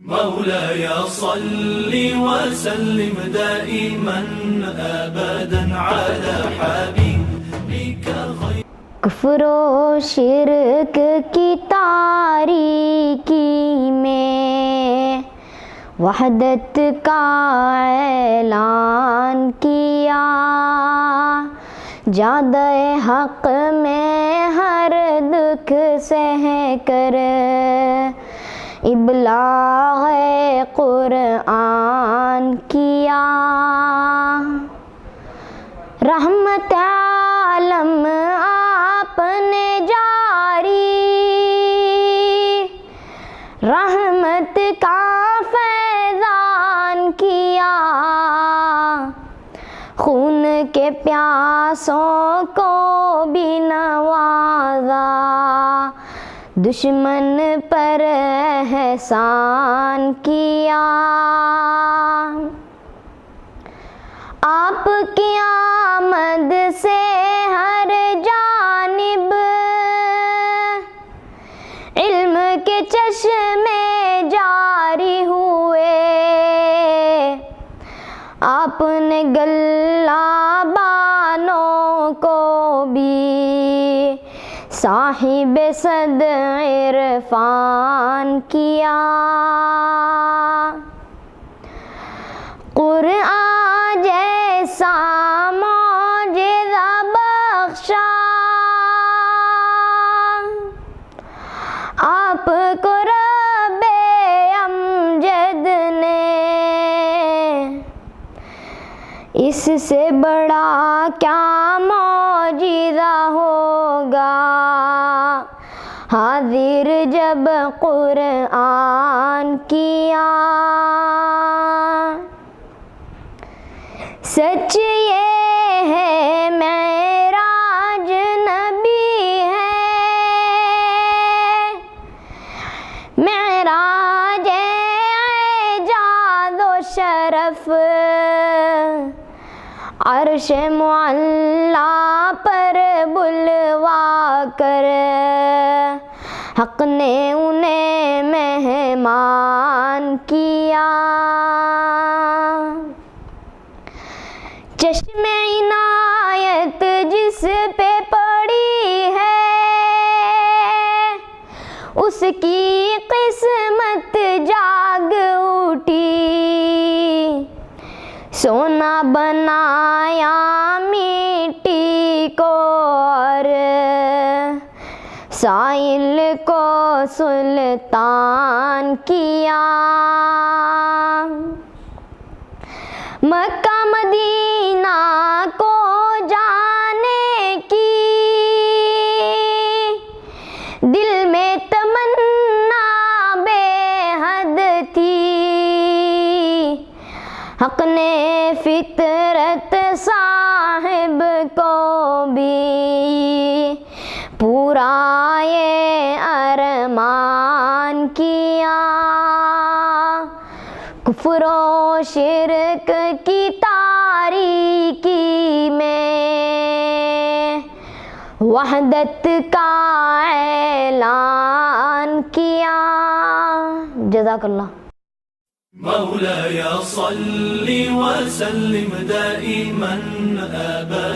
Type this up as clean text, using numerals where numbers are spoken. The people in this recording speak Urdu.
مولاي صل وسلم دائما ابدا على حبيبك خير کفر و شرک کی تاریکی میں وحدت کا اعلان کیا، جادہ حق میں ہر دکھ سہ کر ابلاغ قرآن کیا، رحمت عالم آپ نے جاری، رحمت کا فیضان کیا، خون کے پیاسوں کو بھی نوازا، دشمن پر احسان کیا، آپ کی آمد سے ہر جانب علم کے چشمے جاری ہوئے، آپ نے گلہ بانوں کو بھی صاحب صد عرفان کیا، قرآن جیسا معجزہ بخشا آپ کو رب امجد نے، اس سے بڑا کیا معجزہ ہوگا حاضر جب قرآن کیا، سچ یہ ہے معراج نبی ہے، معراج اعجاز و شرف، عرش معلا پر بلوا کر حق نے انہیں مہمان کیا، چشم عنایت جس پہ پڑی ہے اس کی قسمت جاگ اٹھی، سونا بنایا مٹی کو اور سائل کو سلطان کیا، مکہ مدینہ کو جانے کی دل میں تمنا بے حد تھی، حق نے فطرت صاحب کو بھی پورا یہ ارمان کیا، کفر و شرک کی تاریکی میں وحدت کا اعلان کیا۔ جزاک اللہ۔ مولاي صل وسلم دائما ابدا